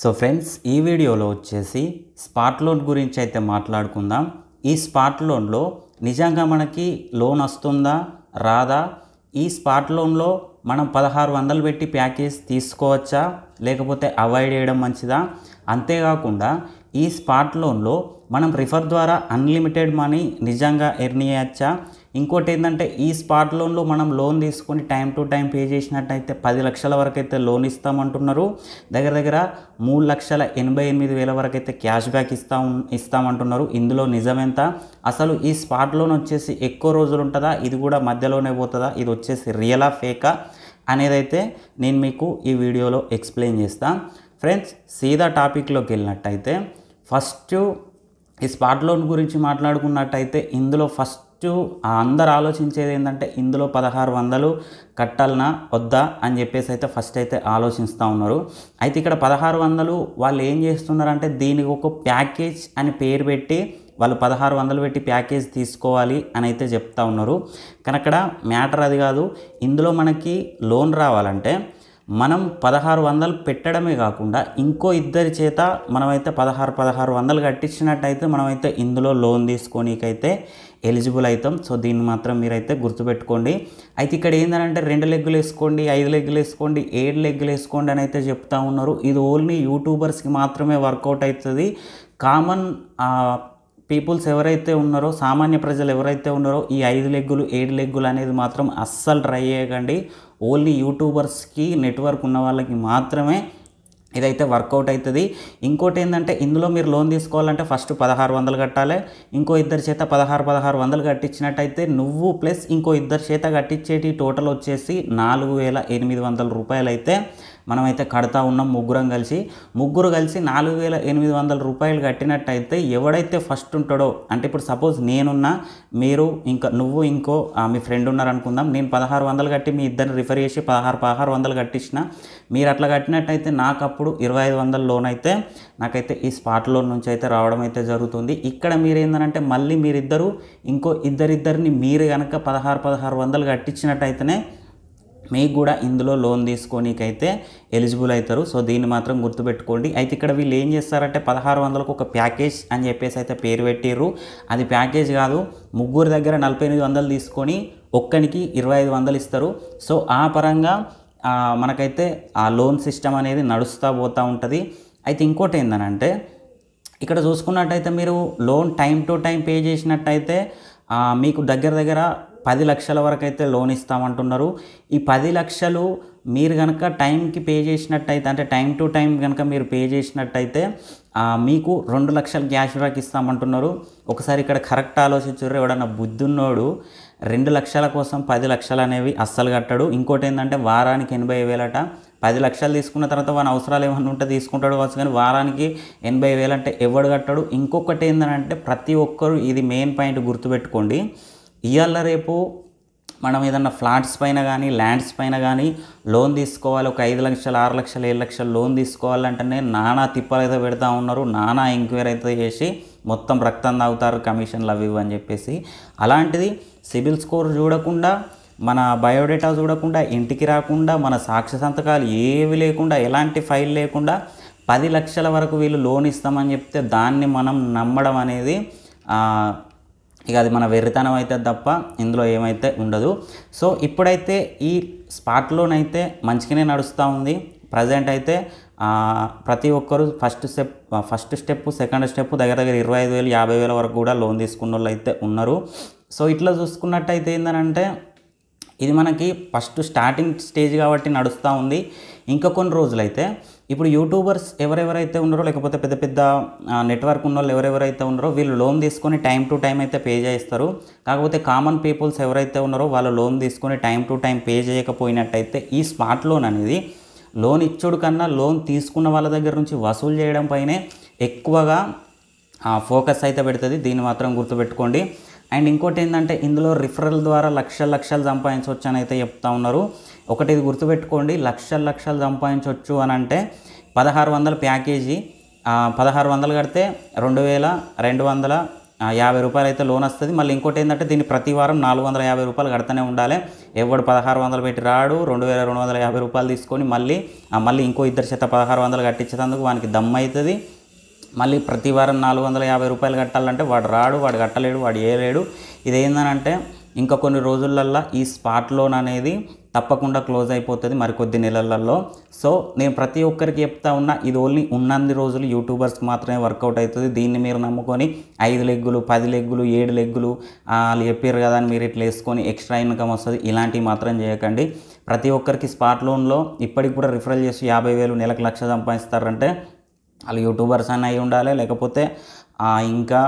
So friends ఈ వీడియోలో వచ్చేసి స్పాట్ లోన్ గురించి అయితే మాట్లాడుకుందాం। ఈ స్పాట్ లోన్లో నిజంగా మనకి లోన్ వస్తుందా రాదా, ఈ స్పాట్ లోన్లో మనం 1600 పెట్టి ప్యాకేజ్ తీసుకోవచ్చా లేకపోతే అవాయిడ్ చేయడం మంచిదా, అంతేకాకుండా ఈ స్పాట్ లోన్లో మనం రిఫర్ ద్వారా అన్లిమిటెడ్ మనీ నిజంగా ఎర్న్ చేయొచ్చా, ఇంకోటి ఏంటంటే ఈ స్పాట్ లోన్లో మనం లోన్ తీసుకొని టైం టు టైం పే చేసినట్టయితే 10 లక్షల వరకు అయితే లోన్ ఇస్తామంటున్నారు। దగ్గర దగ్గర 3,88,000 వరకు అయితే క్యాష్ బ్యాక్ ఇస్తామంటున్నారు। ఇందులో నిజమెంత, అసలు ఈ స్పాట్ లోన్ వచ్చేసి ఎక్కువ రోజులు ఉంటుందా, ఇది కూడా మధ్యలోనే పోతుందా, ఇది వచ్చేసి రియలా ఫేకా అనేది అయితే నేను మీకు ఈ వీడియోలో ఎక్స్ప్లెయిన్ చేస్తాను। ఫ్రెండ్స్ సీదా టాపిక్లోకి వెళ్ళినట్టయితే ఫస్ట్ ఈ స్పాట్ లోన్ గురించి మాట్లాడుకున్నట్టయితే ఇందులో ఫస్ట్ అందరు ఆలోచించేది ఏంటంటే ఇందులో 1600 కట్టాలనా వద్దా అని చెప్పేసి అయితే ఫస్ట్ అయితే ఆలోచిస్తూ ఉన్నారు। అయితే ఇక్కడ 1600 వాళ్ళు ఏం చేస్తున్నారంటే దీనికి ఒక ప్యాకేజ్ అని పేరు పెట్టి వాళ్ళు 1600 పెట్టి ప్యాకేజ్ తీసుకోవాలి అని అయితే చెప్తా ఉన్నారు। కానీ అక్కడ మ్యాటర్ అది కాదు, ఇందులో మనకి లోన్ రావాలంటే మనం 1600 పెట్టడమే కాకుండా ఇంకో ఇద్దరి చేత మనమైతే 1600 కట్టించినట్టయితే మనమైతే ఇందులో లోన్ తీసుకోనికైతే ఎలిజిబుల్ అవుతాం। సో దీన్ని మాత్రం మీరైతే గుర్తుపెట్టుకోండి। అయితే ఇక్కడ ఏంటంటే 2 లెగ్గులు వేసుకోండి, 5 లెగ్గులు వేసుకోండి, 7 లెగ్గులు వేసుకోండి అని అయితే చెప్తా ఉన్నారు। ఇది ఓన్లీ యూట్యూబర్స్కి మాత్రమే వర్కౌట్ అవుతుంది। కామన్ పీపుల్స్ ఎవరైతే ఉన్నారో, సామాన్య ప్రజలు ఎవరైతే ఉన్నారో ఈ 5 లెగ్గులు 7 లెగ్గులు అనేది మాత్రం అస్సలు ట్రై చేయకండి। ఓన్లీ యూట్యూబర్స్కి నెట్వర్క్ ఉన్న వాళ్ళకి మాత్రమే ఇదైతే వర్కౌట్ అవుతుంది। ఇంకోటి ఏంటంటే ఇందులో మీరు లోన్ తీసుకోవాలంటే ఫస్ట్ 1600 కట్టాలి, ఇంకో ఇద్దరి చేత 1600 కట్టించినట్టయితే నువ్వు ప్లస్ ఇంకో ఇద్దరి చేత కట్టించేటి టోటల్ వచ్చేసి 4800 రూపాయలు అయితే మనమైతే కడతా ఉన్నాం ముగ్గురు కలిసి 4800 రూపాయలు కట్టినట్టయితే ఎవడైతే ఫస్ట్ ఉంటాడో, అంటే ఇప్పుడు సపోజ్ నేనున్నా, మీరు ఇంకా నువ్వు ఇంకో మీ ఫ్రెండ్ ఉన్నారనుకుందాం, నేను 1600 కట్టి మీ ఇద్దరిని రిఫర్ చేసి 1600 కట్టించిన, మీరు అట్లా కట్టినట్టయితే నాకు అప్పుడు 2500 లోన్ అయితే నాకైతే ఈ స్పాట్ లోన్ నుంచి అయితే రావడం అయితే జరుగుతుంది। ఇక్కడ మీరు ఏంటంటే మళ్ళీ మీరిద్దరు ఇంకో ఇద్దరిని మీరు కనుక 1600 కట్టించినట్టయితేనే మీకు కూడా ఇందులో లోన్ తీసుకోనికైతే ఎలిజిబుల్ అవుతారు। సో దీన్ని మాత్రం గుర్తుపెట్టుకోండి। అయితే ఇక్కడ వీళ్ళు ఏం చేస్తారంటే 1600కు ఒక ప్యాకేజ్ అని చెప్పేసి అయితే పేరు పెట్టిర్రు, అది ప్యాకేజ్ కాదు, ముగ్గురు దగ్గర 4800 తీసుకొని ఒక్కనికి 2500 ఇస్తారు। సో ఆ పరంగా మనకైతే ఆ లోన్ సిస్టమ్ అనేది నడుస్తూ పోతూ ఉంటుంది। అయితే ఇంకోటి ఏంటంటే ఇక్కడ చూసుకున్నట్టయితే మీరు loan time to time pay చేసినట్టయితే మీకు దగ్గర 10 లక్షల వరకు అయితే లోన్ ఇస్తామంటున్నారు। ఈ 10 లక్షలు మీరు కనుక టైంకి పే చేసినట్టయితే, అంటే టైం టు టైం కనుక మీరు పే చేసినట్టయితే మీకు 2 లక్షలు క్యాష్ బ్యాక్ ఇస్తామంటున్నారు। ఒకసారి ఇక్కడ కరెక్ట్ ఆలోచించారు, ఎవడన్నా బుద్ధున్నోడు 2 లక్షల కోసం 10 లక్షలు అనేవి అస్సలు కట్టాడు। ఇంకోటి ఏంటంటే వారానికి 80,000 అట, 10 లక్షలు తీసుకున్న తర్వాత వాని అవసరాలు ఏమన్నా ఉంటే తీసుకుంటాడు కావచ్చు, కానీ వారానికి 80,000 అంటే ఎవడు కట్టాడు। ఇంకొకటి ఏంటంటే ప్రతి ఒక్కరు ఇది మెయిన్ పాయింట్ గుర్తుపెట్టుకోండి, ఇవాళ రేపు మనం ఏదన్నా ఫ్లాట్స్ పైన కానీ ల్యాండ్స్ పైన కానీ లోన్ తీసుకోవాలి, ఒక 5 లక్షలు 6 లక్షలు 7 లక్షలు లోన్ తీసుకోవాలంటేనే నానా తిప్పలు అయితే పెడతా ఉన్నారు, నానా ఎంక్వైరీ అయితే చేసి మొత్తం రక్తం తాగుతారు కమిషన్లు అవి ఇవి అని చెప్పేసి। అలాంటిది సిబిల్ స్కోర్ చూడకుండా, మన బయోడేటా చూడకుండా, ఇంటికి రాకుండా, మన సాక్ష్య సంతకాలు ఏవి లేకుండా, ఎలాంటి ఫైల్ లేకుండా 10 లక్షల వరకు వీళ్ళు లోన్ ఇస్తామని చెప్తే దాన్ని మనం నమ్మడం అనేది ఇక అది మన వెర్రితనం అయితే తప్ప ఇందులో ఏమైతే ఉండదు। సో ఇప్పుడైతే ఈ స్పాట్ లోన్ అయితే మంచిగానే నడుస్తూ ఉంది ప్రజెంట్ అయితే। ప్రతి ఒక్కరు ఫస్ట్ స్టెప్ సెకండ్ స్టెప్ దగ్గర 25,000 50,000 వరకు కూడా లోన్ తీసుకున్న వాళ్ళు అయితే ఉన్నారు। సో ఇట్లా చూసుకున్నట్టయితే ఏంటంటే ఇది మనకి ఫస్ట్ స్టార్టింగ్ స్టేజ్ కాబట్టి నడుస్తూ ఉంది। ఇంకా కొన్ని రోజులైతే ఇప్పుడు యూట్యూబర్స్ ఎవరెవరైతే ఉన్నారో, లేకపోతే పెద్ద పెద్ద నెట్వర్క్ ఉన్న వాళ్ళు ఎవరెవరైతే ఉన్నారో వీళ్ళు లోన్ తీసుకొని టైం టు టైం అయితే పే చేస్తారు। కాకపోతే కామన్ పీపుల్స్ ఎవరైతే ఉన్నారో వాళ్ళు లోన్ తీసుకొని టైం టు టైం పే చేయకపోయినట్టయితే ఈ స్మార్ట్ లోన్ అనేది లోన్ ఇచ్చుడు కన్నా లోన్ తీసుకున్న వాళ్ళ దగ్గర నుంచి వసూలు చేయడం పైనే ఎక్కువగా ఫోకస్ అయితే పెడుతుంది, దీన్ని మాత్రం గుర్తుపెట్టుకోండి। అండ్ ఇంకోటి ఏంటంటే ఇందులో రిఫరల్ ద్వారా లక్షలు సంపాదించవచ్చు అని అయితే చెప్తా ఉన్నారు। ఒకటి ఇది గుర్తుపెట్టుకోండి, లక్షలు సంపాదించవచ్చు అని అంటే 1600 ప్యాకేజీ, 1600 కడితే 2200 50 రూపాయలు అయితే లోన్ వస్తుంది. మళ్ళీ ఇంకోటి ఏంటంటే దీన్ని ప్రతి వారం 450 రూపాయలు కడుతూనే ఉండాలి. ఎవడు 1600 పెట్టి రాడు, 2250 రూపాయలు తీసుకొని మళ్ళీ ఇంకో ఇద్దరి చేత 1600 కట్టించేందుకు వానికి దమ్ము అవుతుంది. మళ్ళీ ప్రతి వారం 450 రూపాయలు కట్టాలంటే వాడు రాడు, వాడు కట్టలేడు, వాడు చేయలేడు. ఇదేందనంటే ఇంకా కొన్ని రోజులల్లో ఈ స్పాట్ లోన్ అనేది తప్పకుండా క్లోజ్ అయిపోతుంది మరికొద్ది నెలలలో. సో నేను ప్రతి ఒక్కరికి చెప్తా ఉన్నా, ఇది ఓన్లీ ఉన్నన్ని రోజులు యూట్యూబర్స్కి మాత్రమే వర్కౌట్ అవుతుంది. దీన్ని మీరు నమ్ముకొని 5 లెగ్గులు 10 లెగ్గులు 7 లెగ్గులు వాళ్ళు చెప్పారు కదా అని మీరు ఇట్లా వేసుకొని ఎక్స్ట్రా ఇన్కమ్ వస్తుంది, ఇలాంటివి మాత్రం చేయకండి. ప్రతి ఒక్కరికి స్పాట్ లోన్లో ఇప్పటికి కూడా రిఫరల్ చేసి 50,000 నెలకు 1,00,000 సంపాదిస్తారంటే వాళ్ళు యూట్యూబర్స్ అని అయి ఉండాలి, లేకపోతే ఇంకా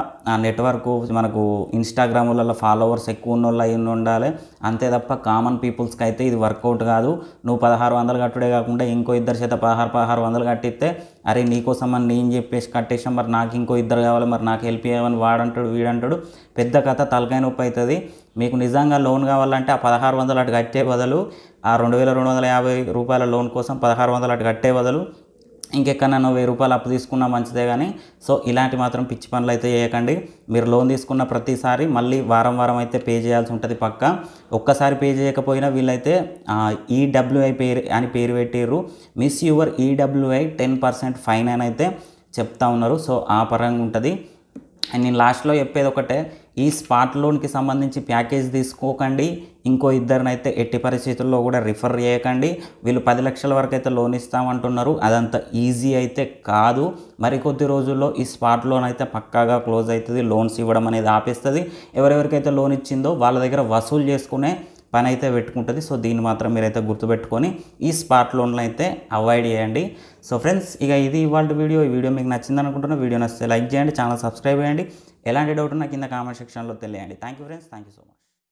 నెట్వర్క్ మనకు ఇన్స్టాగ్రామ్లలో ఫాలోవర్స్ ఎక్కువ ఉన్న వాళ్ళు అయి ఉండాలి. అంతే తప్ప కామన్ పీపుల్స్కి అయితే ఇది వర్కౌట్ కాదు. నువ్వు 1600 కట్టుడే కాకుండా ఇంకో ఇద్దరి చేత 1600 కట్టిస్తే అరే నీకోసం అని నేను చెప్పేసి కట్టేసాం, మరి నాకు ఇంకో ఇద్దరు కావాలి, మరి నాకు హెల్ప్ చేయమని వాడంటాడు వీడంటాడు. పెద్ద కథ తలకాయ నొప్పి అవుతుంది. మీకు నిజంగా లోన్ కావాలంటే ఆ 1600 అటు కట్టే బదులు, ఆ 2250 రూపాయల లోన్ కోసం 1600 అటు కట్టే బదులు ఇంకెక్కడన్నా 1000 రూపాయలు అప్పు తీసుకున్నా మంచిదే. కానీ సో ఇలాంటి మాత్రం పిచ్చి పనులు అయితే చేయకండి. మీరు లోన్ తీసుకున్న ప్రతిసారి మళ్ళీ వారం వారం అయితే పే చేయాల్సి ఉంటుంది పక్కా. ఒక్కసారి పే చేయకపోయినా వీళ్ళైతే ఈడబ్ల్యూఐ అని పేరు పెట్టిర్రు. మిస్ యువర్ ఈడబ్ల్యూఐ 10% ఫైన్ అని అయితే చెప్తా ఉన్నారు. సో ఆ పరంగా ఉంటుంది. అండ్ నేను లాస్ట్లో చెప్పేది ఒకటే, ఈ స్పాట్ లోన్కి సంబంధించి ప్యాకేజ్ తీసుకోకండి. ఇంకో ఇద్దరినైతే ఎట్టి పరిస్థితుల్లో కూడా రిఫర్ చేయకండి. వీళ్ళు 10 లక్షల వరకు అయితే లోన్ ఇస్తామంటున్నారు. అదంత ఈజీ అయితే కాదు. మరికొద్ది రోజుల్లో ఈ స్పాట్ లోన్ అయితే పక్కాగా క్లోజ్ అవుతుంది. లోన్స్ ఇవ్వడం అనేది ఆపేస్తుంది. ఎవరెవరికైతే లోన్ ఇచ్చిందో వాళ్ళ దగ్గర వసూలు చేసుకునే పని అయితే పెట్టుకుంటుంది. సో దీన్ని మాత్రం మీరైతే గుర్తుపెట్టుకొని ఈ స్పాట్ లోన్లు అయితే అవాయిడ్ చేయండి. సో ఫ్రెండ్స్, ఇక ఇది ఇవాళ వీడియో. ఈ వీడియో మీకు నచ్చింది అనుకుంటున్నా. వీడియో నచ్చితే లైక్ చేయండి, ఛానల్ సబ్స్క్రైబ్ చేయండి. ఎలాంటి డౌట్ ఉన్నా కింద కామెంట్ సెక్షన్లో తెలియండి. Thank you friends, thank you so much.